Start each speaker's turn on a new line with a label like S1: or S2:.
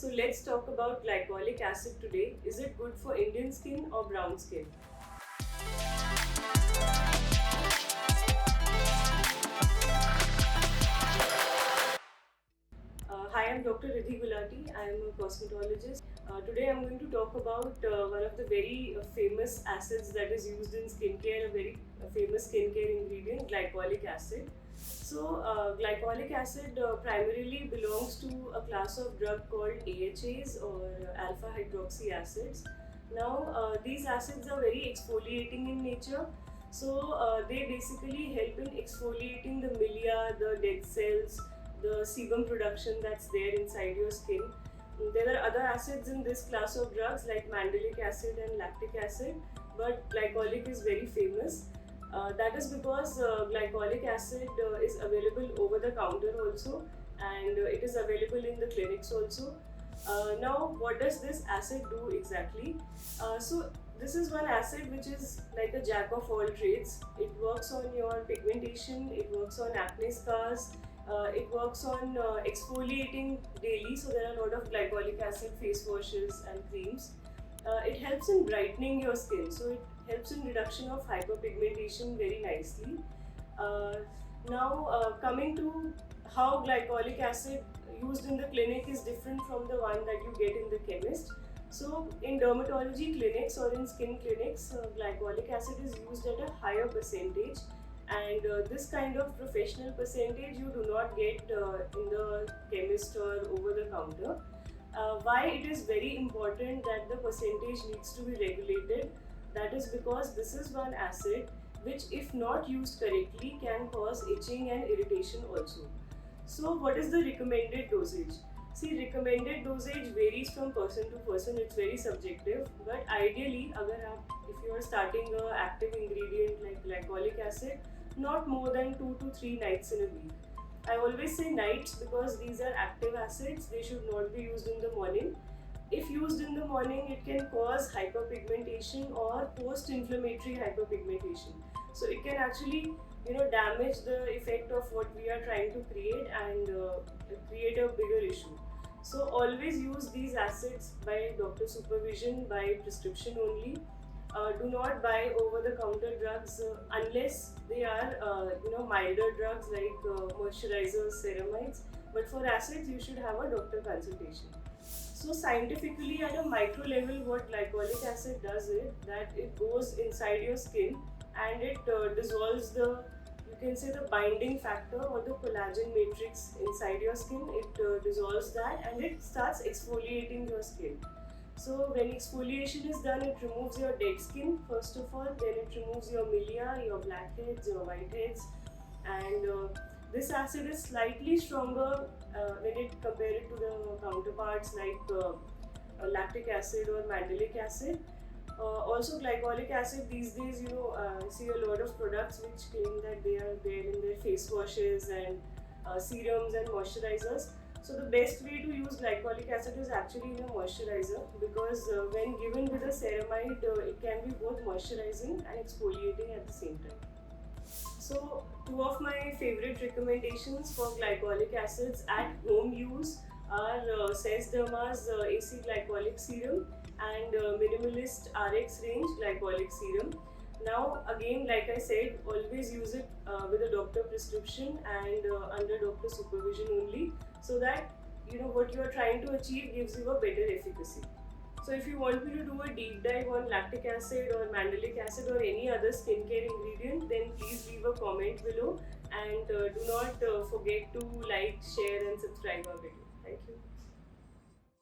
S1: So let's talk about glycolic acid today. Is it good for Indian skin or brown skin? Hi, I'm Dr. Riddhi Gulati. I'm a cosmetologist. Today I'm going to talk about one of the very famous acids that is used in skincare, a very famous skincare ingredient, glycolic acid. So, glycolic acid primarily belongs to a class of drug called AHAs or alpha hydroxy acids. Now, these acids are very exfoliating in nature. So, they basically help in exfoliating the milia, the dead cells, the sebum production that's there inside your skin. There are other acids in this class of drugs like mandelic acid and lactic acid, but glycolic is very famous. That is because glycolic acid is available over the counter also, and it is available in the clinics also. Now, what does this acid do exactly? This is one acid which is like a jack of all trades. It works on your pigmentation, it works on acne scars, it works on exfoliating daily, so there are a lot of glycolic acid face washes and creams. It helps in brightening your skin, so it helps in reduction of hyperpigmentation very nicely. Uh, Coming to how glycolic acid used in the clinic is different from the one that you get in the chemist. So, in dermatology clinics or in skin clinics, glycolic acid is used at a higher percentage, and this kind of professional percentage you do not get in the chemist or over the counter. Why it is very important that the percentage needs to be regulated? That is because this is one acid which, if not used correctly, can cause itching and irritation also. So, what is the recommended dosage? See, recommended dosage varies from person to person, it's very subjective. But ideally, if you are starting an active ingredient like glycolic acid, not more than 2 to 3 nights in a week. I always say nights because these are active acids, they should not be used in the morning. If used in the morning, it can cause hyperpigmentation or post-inflammatory hyperpigmentation. So it can actually, damage the effect of what we are trying to create and create a bigger issue. So always use these acids by doctor supervision, by prescription only. Do not buy over-the-counter drugs unless they are, milder drugs like moisturizers, ceramides. But for acids, you should have a doctor consultation. So scientifically, at a micro level, what glycolic acid does is that it goes inside your skin and it dissolves you can say the binding factor or the collagen matrix inside your skin. It dissolves that and it starts exfoliating your skin. So when exfoliation is done, it removes your dead skin first of all, then it removes your milia, your blackheads, your whiteheads, and this acid is slightly stronger when it compared to the counterparts like lactic acid or mandelic acid. Also, glycolic acid these days, see a lot of products which claim that they are there in their face washes and serums and moisturizers. So the best way to use glycolic acid is actually in a moisturizer because when given with a ceramide, it can be both moisturizing and exfoliating at the same time. So, two of my favorite recommendations for glycolic acids at home use are Cez Derma's AC Glycolic Serum and Minimalist RX range Glycolic Serum. Now, again, like I said, always use it with a doctor prescription and under doctor supervision only, so that what you are trying to achieve gives you a better efficacy. So if you want me to do a deep dive on lactic acid or mandelic acid or any other skincare ingredient, then please leave a comment below and do not forget to like, share and subscribe our video.